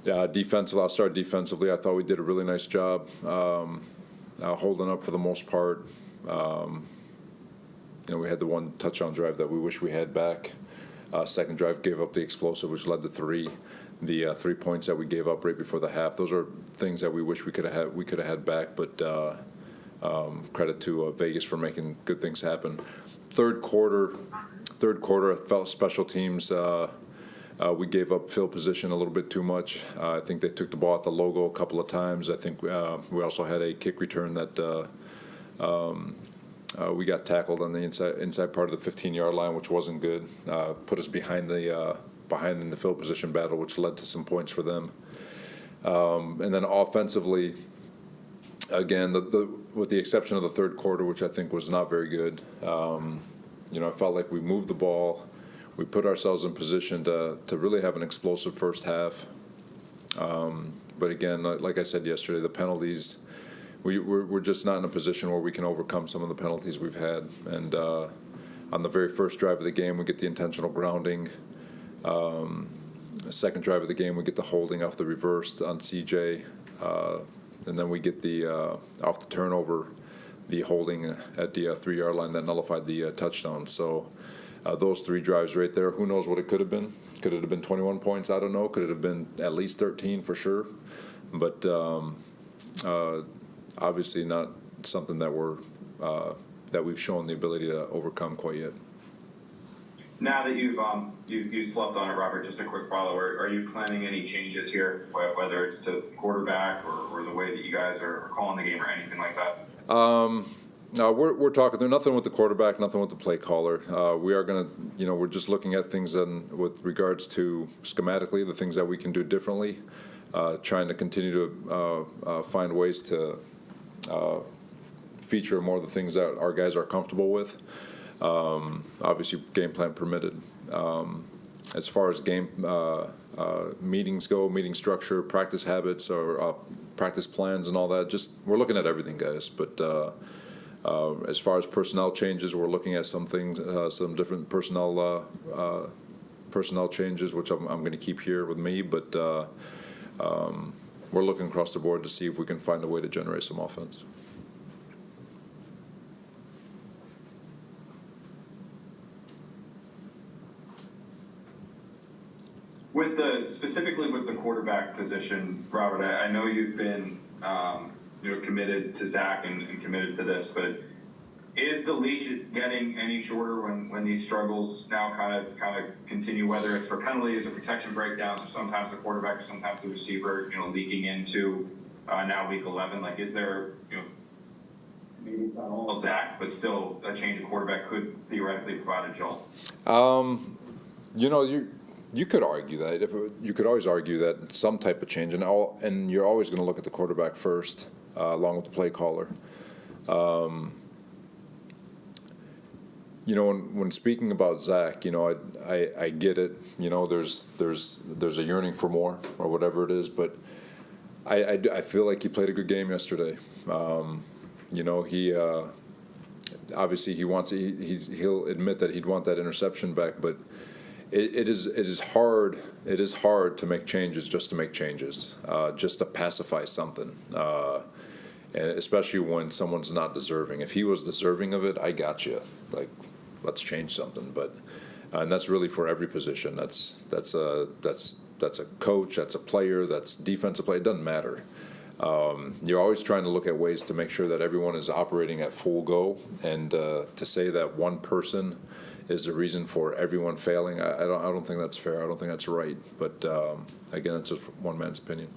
Defensively, I'll start defensively. I thought we did a really nice job holding up for the most part. We had the one touchdown drive that we wish we had back. Second drive gave up the explosive, which led to 3. The 3 points that we gave up right before the half. Those are things that we wish we could have had. We could have had back, but credit to Vegas for making good things happen. Third quarter, I felt special teams. We gave up field position a little bit too much. I think they took the ball at the logo a couple of times. I think we also had a kick return that we got tackled on the inside part of the 15-yard line, which wasn't good. Put us behind in the field position battle, which led to some points for them. And then offensively, again, with the exception of the third quarter, which I think was not very good. I felt like we moved the ball. We put ourselves in position to really have an explosive first half. But again, like I said yesterday, the penalties, we're just not in a position where we can overcome some of the penalties we've had. And on the very first drive of the game, we get the intentional grounding. The second drive of the game, we get the holding off the reverse on CJ. And then we get the off the turnover, the holding at the 3-yard line that nullified the touchdown. So those 3 drives right there, who knows what it could have been. Could it have been 21 points? I don't know. Could it have been at least 13 for sure? But obviously not something that we've shown the ability to overcome quite yet. Now that you've slept on it, Robert, just a quick follow-up. Are you planning any changes here, whether it's to quarterback or the way that you guys are calling the game or anything like that? No, we're talking. There's nothing with the quarterback, nothing with the play caller. We are going to, we're just looking at things with regards to schematically, the things that we can do differently, trying to continue to find ways to feature more of the things that our guys are comfortable with. Obviously, game plan permitted. As far as game meetings go, meeting structure, practice habits, or practice plans and all that, just we're looking at everything, guys. But as far as personnel changes, we're looking at some things, some different personnel changes, which I'm going to keep here with me. But we're looking across the board to see if we can find a way to generate some offense. Specifically with the quarterback position, Robert, I know you've been committed to Zach and committed to this, but is the leash getting any shorter when these struggles now kind of continue, whether it's for penalties or protection breakdowns, or sometimes the quarterback or sometimes the receiver, leaking into now week 11? Like, is there, maybe not all Zach, but still a change of quarterback could theoretically provide a jolt? You could argue that. You could always argue that some type of change, and you're always going to look at the quarterback first, along with the play caller. When speaking about Zach, I get it. There's a yearning for more or whatever it is, but I feel like he played a good game yesterday. He obviously he'll admit that he'd want that interception back, but it is hard to make changes just to make changes, just to pacify something, and especially when someone's not deserving. If he was deserving of it, I got you. Like, let's change something. But and that's really for every position. That's a coach, that's a player, that's defensive play. It doesn't matter. You're always trying to look at ways to make sure that everyone is operating at full go, and to say that one person is the reason for everyone failing, I don't think that's fair. I don't think that's right. But again, that's just one man's opinion.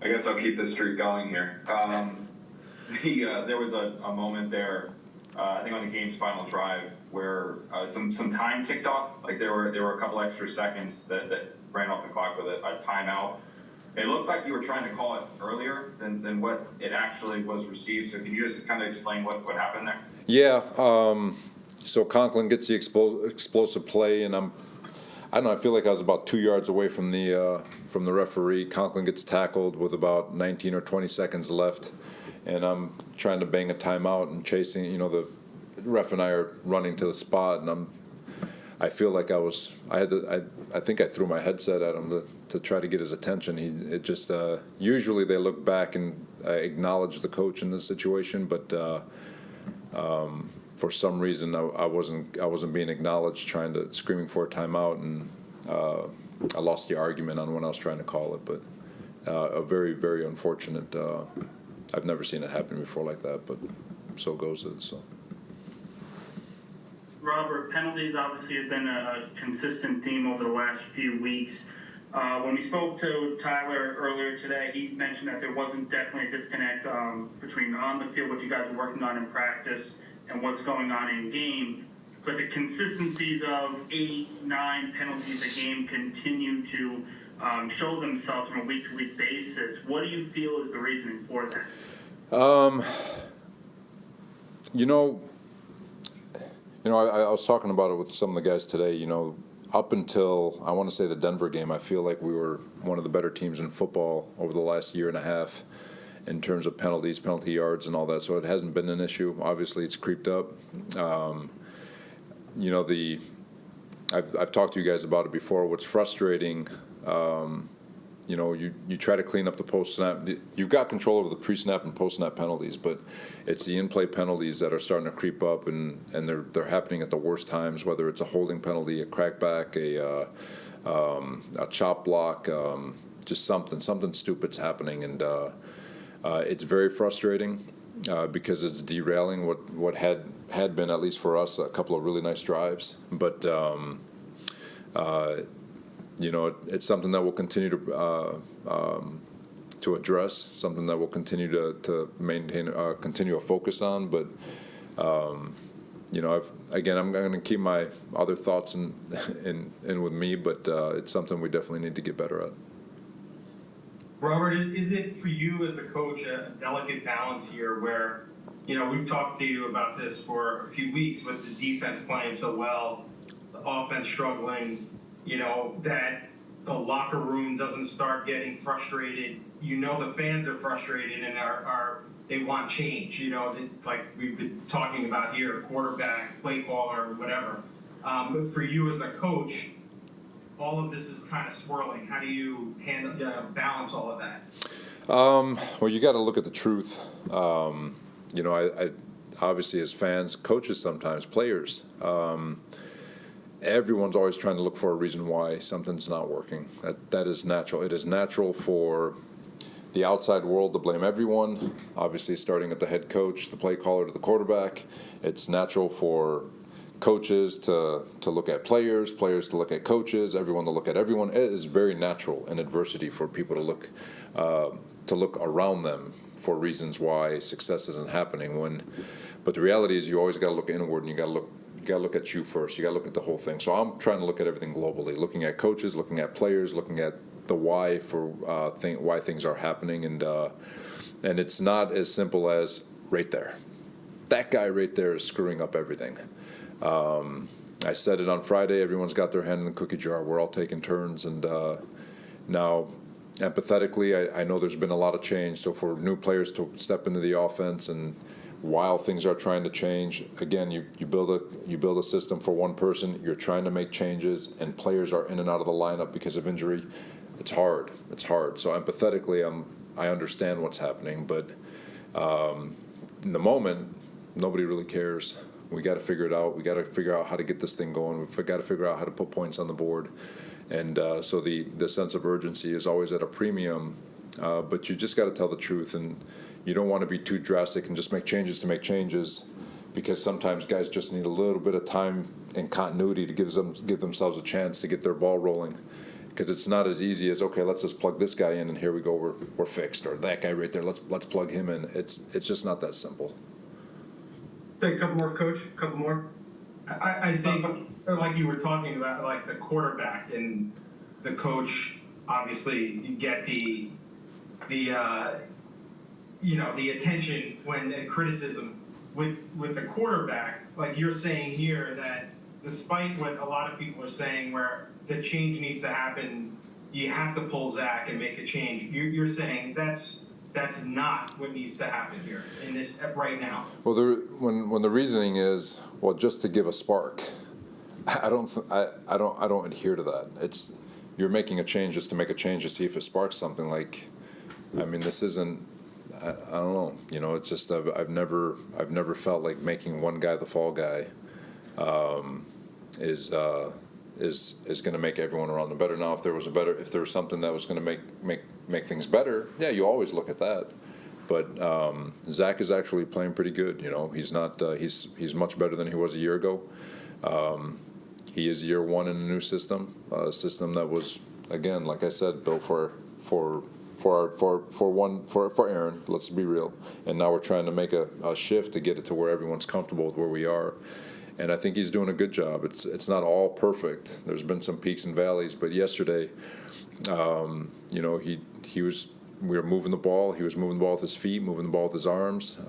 I guess I'll keep this streak going here. There was a moment there, I think on the game's final drive, where some time ticked off. Like there were a couple extra seconds that ran off the clock with a timeout. It looked like you were trying to call it earlier than what it actually was received. So can you just kind of explain what happened there? Yeah. So Conklin gets the explosive play, and I don't know. I feel like I was about 2 yards away from the referee. Conklin gets tackled with about 19 or 20 seconds left, and I'm trying to bang a timeout and chasing. The ref and I are running to the spot, and I'm I feel like I think I threw my headset at him to try to get his attention. It just usually they look back and acknowledge the coach in this situation, but for some reason I wasn't being acknowledged, screaming for a timeout, and I lost the argument on when I was trying to call it. But a very, very unfortunate. I've never seen it happen before like that, but so goes it. So. Robert, penalties obviously have been a consistent theme over the last few weeks. When we spoke to Tyler earlier today, he mentioned that there wasn't definitely a disconnect between on the field, what you guys are working on in practice, and what's going on in game. But the consistencies of 8, 9 penalties a game continue to show themselves on a week-to-week basis. What do you feel is the reasoning for that? I was talking about it with some of the guys today. Up until, I want to say, the Denver game, I feel like we were one of the better teams in football over the last year and a half in terms of penalties, penalty yards, and all that. So it hasn't been an issue. Obviously, it's creeped up. I've talked to you guys about it before. What's frustrating, you try to clean up the post-snap. You've got control over the pre-snap and post-snap penalties, but it's the in-play penalties that are starting to creep up, and they're happening at the worst times, whether it's a holding penalty, a crackback, a chop block, just something stupid's happening, and it's very frustrating because it's derailing what had been, at least for us, a couple of really nice drives, but it's something that we'll continue to address, something that we'll continue to maintain, continue a focus on. But I'm going to keep my other thoughts in with me, but it's something we definitely need to get better at. Robert, is it for you as the coach a delicate balance here where, we've talked to you about this for a few weeks with the defense playing so well, the offense struggling, that the locker room doesn't start getting frustrated. The fans are frustrated and they want change, like we've been talking about here, quarterback, play caller, whatever. But for you as a coach, all of this is kind of swirling. How do you balance all of that? Well, you got to look at the truth. I obviously, as fans, coaches sometimes, players, everyone's always trying to look for a reason why something's not working. That is natural. It is natural for the outside world to blame everyone, obviously starting at the head coach, the play caller, to the quarterback. It's natural for coaches to look at players to look at coaches, everyone to look at everyone. It is very natural in adversity for people to look around them for reasons why success isn't happening. But the reality is, you always got to look inward, and you got to look at you first. You got to look at the whole thing. So I'm trying to look at everything globally, looking at coaches, looking at players, looking at the why for why things are happening, and it's not as simple as right there. That guy right there is screwing up everything. I said it on Friday. Everyone's got their hand in the cookie jar. We're all taking turns, and now, empathetically, I know there's been a lot of change. So for new players to step into the offense, and while things are trying to change, again, you build a system for one person. You're trying to make changes, and players are in and out of the lineup because of injury. It's hard. So empathetically, I understand what's happening, but in the moment, nobody really cares. We got to figure it out. We got to figure out how to get this thing going. We've got to figure out how to put points on the board, and so the sense of urgency is always at a premium. But you just got to tell the truth, and you don't want to be too drastic and just make changes to make changes, because sometimes guys just need a little bit of time and continuity to give themselves a chance to get their ball rolling. Because it's not as easy as, okay, let's just plug this guy in and here we go, we're fixed, or that guy right there, let's plug him in. It's just not that simple. Take a couple more, Coach. A couple more. I think, like you were talking about, like the quarterback and the coach. Obviously, you get the attention when criticism with the quarterback. Like you're saying here, that despite what a lot of people are saying, where the change needs to happen, you have to pull Zach and make a change. You're saying that's not what needs to happen here in this right now. Well, when the reasoning is, well, just to give a spark, I don't adhere to that. It's, you're making a change just to make a change to see if it sparks something. Like, I mean, this isn't, I don't know, you know, it's just, I've never felt like making one guy the fall guy, is going to make everyone around them better. Now, if there was something that was going to make things better, yeah, you always look at that. But Zach is actually playing pretty good. You know, he's not. He's much better than he was a year ago. He is year one in a new system, a system that was, again, like I said, built for Aaron. Let's be real. And now we're trying to make a shift to get it to where everyone's comfortable with where we are. And I think he's doing a good job. It's not all perfect. There's been some peaks and valleys, but yesterday, you know, he was. We were moving the ball. He was moving the ball with his feet, moving the ball with his arms,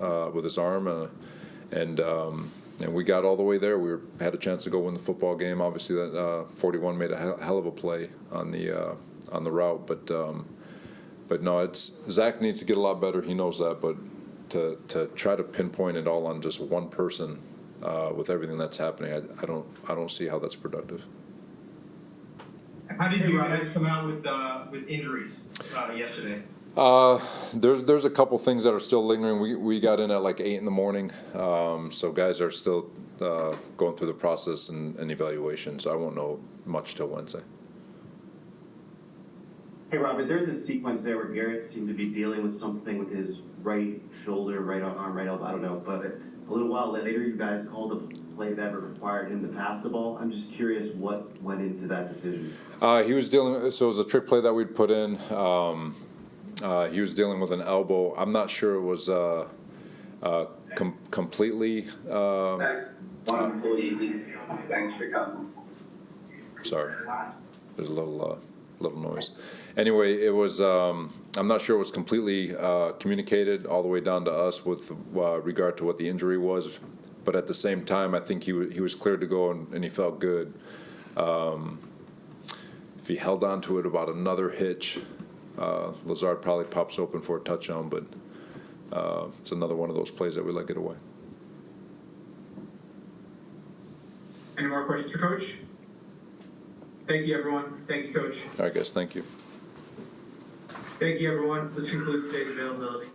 and we got all the way there. We had a chance to go win the football game. Obviously, that 41 made a hell of a play on the route, but no, Zach needs to get a lot better. He knows that, but to try to pinpoint it all on just one person with everything that's happening, I don't see how that's productive. How did you guys come out with injuries yesterday? There's a couple things that are still lingering. We got in at like 8 a.m, so guys are still going through the process and evaluation. So I won't know much till Wednesday. Hey, Robert, there's a sequence there where Garrett seemed to be dealing with something with his right shoulder, right arm, right elbow, I don't know. But a little while later, you guys called a play that required him to pass the ball. I'm just curious what went into that decision. He was dealing. So it was a trick play that we'd put in. He was dealing with an elbow. I'm not sure it was completely. Wonderful evening. Thanks for coming. Sorry, there's a little noise. Anyway, it was. I'm not sure it was completely communicated all the way down to us with regard to what the injury was, but at the same time, I think he was cleared to go and he felt good. If he held on to it about another hitch, Lazard probably pops open for a touchdown, but it's another one of those plays that we let get away. Any more questions for Coach? Thank you, everyone. Thank you, Coach. All right, guys, thank you. Thank you, everyone. This concludes today's availability.